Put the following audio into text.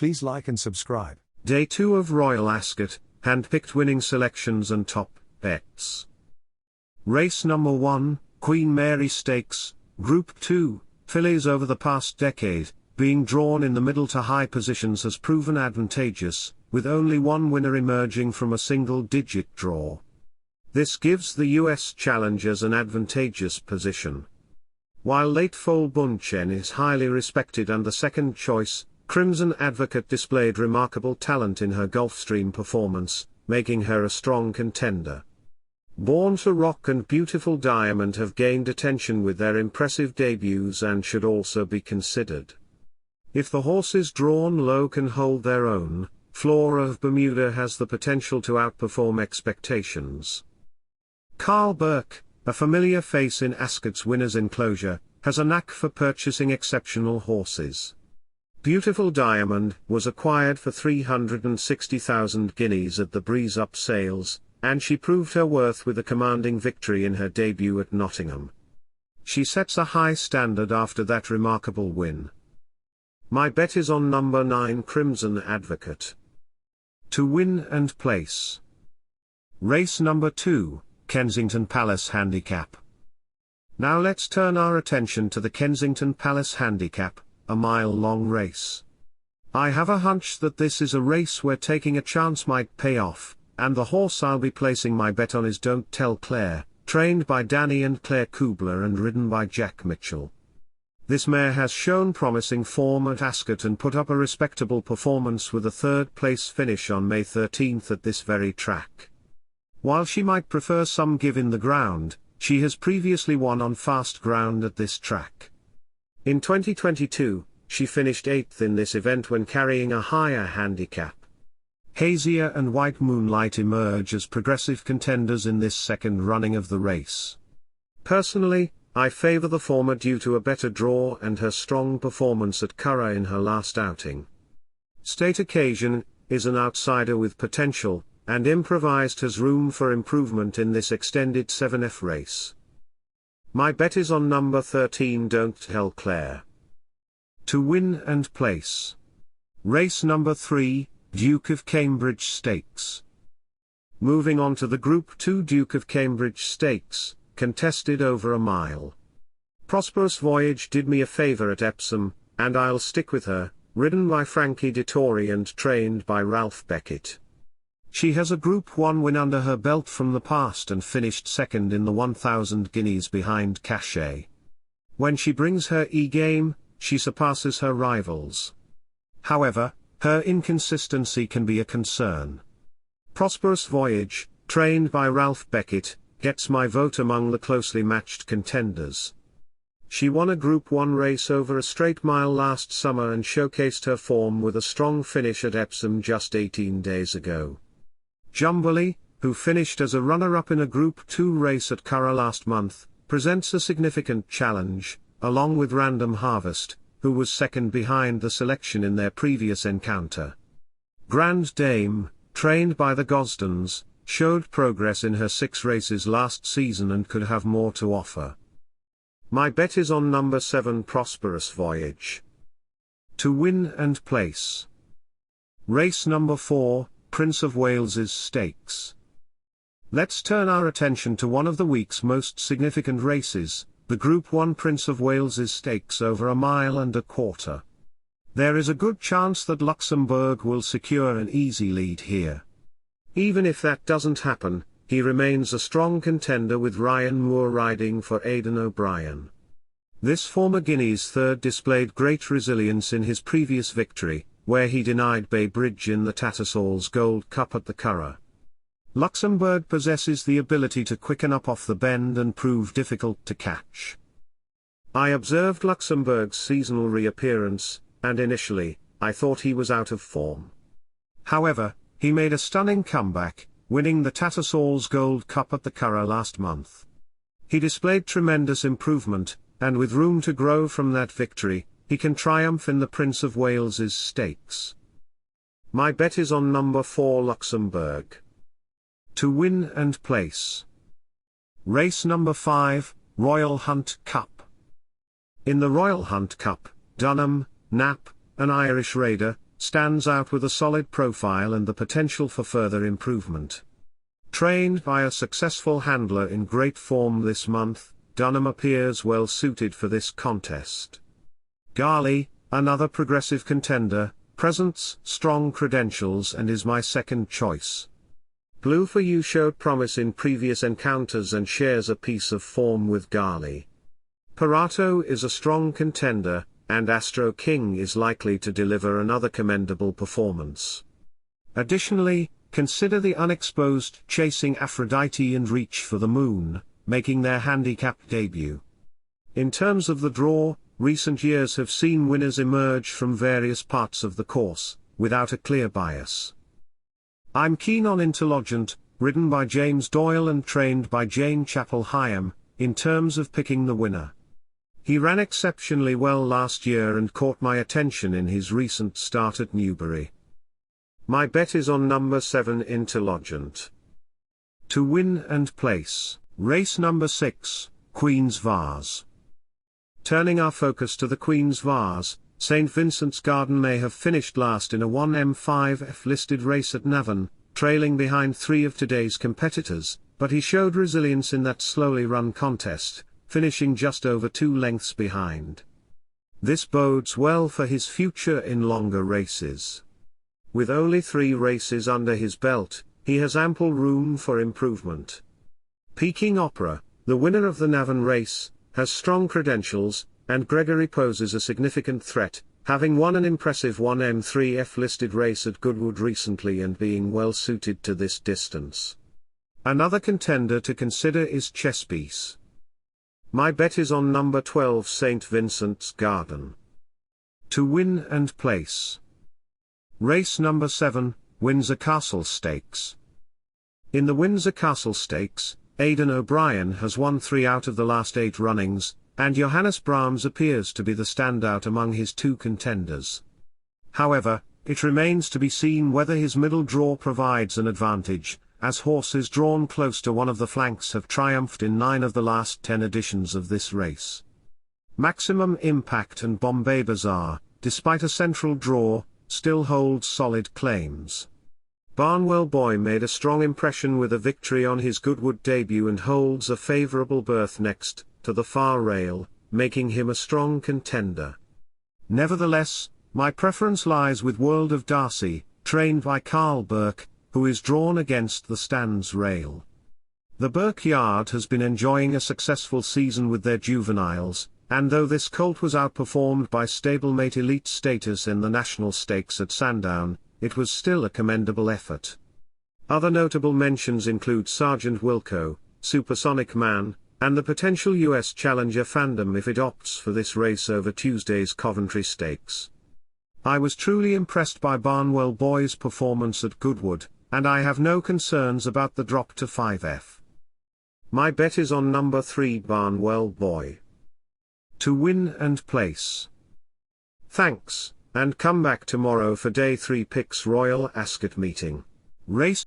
Please like and subscribe. Day 2 of Royal Ascot, handpicked winning selections and top bets. Race number 1, Queen Mary Stakes, Group 2, fillies. Over the past decade, being drawn in the middle to high positions has proven advantageous, with only one winner emerging from a single-digit draw. This gives the US challengers an advantageous position. While late foal Bunchen is highly respected and the second choice, Crimson Advocate displayed remarkable talent in her Gulfstream performance, making her a strong contender. Born to Rock and Beautiful Diamond have gained attention with their impressive debuts and should also be considered. If the horses drawn low can hold their own, Flora of Bermuda has the potential to outperform expectations. Carl Burke, a familiar face in Ascot's winners' enclosure, has a knack for purchasing exceptional horses. Beautiful Diamond was acquired for 360,000 guineas at the Breeze Up sales, and she proved her worth with a commanding victory in her debut at Nottingham. She sets a high standard after that remarkable win. My bet is on number 9 Crimson Advocate. To win and place. Race number 2, Kensington Palace Handicap. Now let's turn our attention to the Kensington Palace Handicap, a mile-long race. I have a hunch that this is a race where taking a chance might pay off, and the horse I'll be placing my bet on is Don't Tell Claire, trained by Danny and Claire Kubler and ridden by Jack Mitchell. This mare has shown promising form at Ascot and put up a respectable performance with a third-place finish on May 13th at this very track. While she might prefer some give in the ground, she has previously won on fast ground at this track. In 2022, she finished 8th in this event when carrying a higher handicap. Hazier and White Moonlight emerge as progressive contenders in this second running of the race. Personally, I favour the former due to a better draw and her strong performance at Curragh in her last outing. State Occasion is an outsider with potential, and Improvised has room for improvement in this extended 7F race. My bet is on number 13 Don't Tell Claire. To win and place. Race number 3, Duke of Cambridge Stakes. Moving on to the Group 2 Duke of Cambridge Stakes, contested over a mile. Prosperous Voyage did me a favour at Epsom, and I'll stick with her, ridden by Frankie Dettori and trained by Ralph Beckett. She has a Group 1 win under her belt from the past and finished second in the 1,000 guineas behind Cachet. When she brings her E-game, she surpasses her rivals. However, her inconsistency can be a concern. Prosperous Voyage, trained by Ralph Beckett, gets my vote among the closely matched contenders. She won a Group 1 race over a straight mile last summer and showcased her form with a strong finish at Epsom just 18 days ago. Jumberley, who finished as a runner-up in a Group 2 race at Curragh last month, presents a significant challenge, along with Random Harvest, who was second behind the selection in their previous encounter. Grand Dame, trained by the Gosdens, showed progress in her 6 races last season and could have more to offer. My bet is on number 7 Prosperous Voyage. To win and place. Race number 4, Prince of Wales's Stakes. Let's turn our attention to one of the week's most significant races, the Group 1 Prince of Wales's Stakes over a mile and a quarter. There is a good chance that Luxembourg will secure an easy lead here. Even if that doesn't happen, he remains a strong contender with Ryan Moore riding for Aidan O'Brien. This former Guinea's third displayed great resilience in his previous victory, where he denied Bay Bridge in the Tattersall's Gold Cup at the Curragh. Luxembourg possesses the ability to quicken up off the bend and prove difficult to catch. I observed Luxembourg's seasonal reappearance, and initially, I thought he was out of form. However, he made a stunning comeback, winning the Tattersall's Gold Cup at the Curragh last month. He displayed tremendous improvement, and with room to grow from that victory, he can triumph in the Prince of Wales's Stakes. My bet is on number 4 Luxembourg. To win and place. Race number 5, Royal Hunt Cup. In the Royal Hunt Cup, Dunham, Knapp, an Irish Raider, stands out with a solid profile and the potential for further improvement. Trained by a successful handler in great form this month, Dunham appears well suited for this contest. Garley, another progressive contender, presents strong credentials and is my second choice. Blue for You showed promise in previous encounters and shares a piece of form with Garley. Parato is a strong contender, and Astro King is likely to deliver another commendable performance. Additionally, consider the unexposed Chasing Aphrodite and Reach for the Moon, making their handicap debut. In terms of the draw, recent years have seen winners emerge from various parts of the course, without a clear bias. I'm keen on Intellogent, ridden by James Doyle and trained by Jane Chappell-Hyam, in terms of picking the winner. He ran exceptionally well last year and caught my attention in his recent start at Newbury. My bet is on number 7 Intellogent. To win and place, race number 6, Queen's Vase. Turning our focus to the Queen's Vase, St Vincents Garden may have finished last in a 1M5F listed race at Navan, trailing behind 3 of today's competitors, but he showed resilience in that slowly run contest, finishing just over 2 lengths behind. This bodes well for his future in longer races. With only 3 races under his belt, he has ample room for improvement. Peking Opera, the winner of the Navan race, has strong credentials, and Gregory poses a significant threat, having won an impressive 1M3F listed race at Goodwood recently and being well suited to this distance. Another contender to consider is Chesspiece. My bet is on number 12 St Vincents Garden. To win and place, race number 7, Windsor Castle Stakes. In the Windsor Castle Stakes, Aidan O'Brien has won 3 out of the last 8 runnings, and Johannes Brahms appears to be the standout among his 2 contenders. However, it remains to be seen whether his middle draw provides an advantage, as horses drawn close to one of the flanks have triumphed in 9 of the last 10 editions of this race. Maximum Impact and Bombay Bazaar, despite a central draw, still holds solid claims. Barnwell Boy made a strong impression with a victory on his Goodwood debut and holds a favourable berth next to the far rail, making him a strong contender. Nevertheless, my preference lies with World of Darcy, trained by Carl Burke, who is drawn against the stands rail. The Burke yard has been enjoying a successful season with their juveniles, and though this colt was outperformed by stablemate elite status in the National Stakes at Sandown, it was still a commendable effort. Other notable mentions include Sergeant Wilco, Supersonic Man, and the potential US Challenger Fandom if it opts for this race over Tuesday's Coventry Stakes. I was truly impressed by Barnwell Boy's performance at Goodwood, and I have no concerns about the drop to 5F. My bet is on number 3 Barnwell Boy. To win and place. Thanks, and come back tomorrow for Day 3 Picks Royal Ascot meeting. Race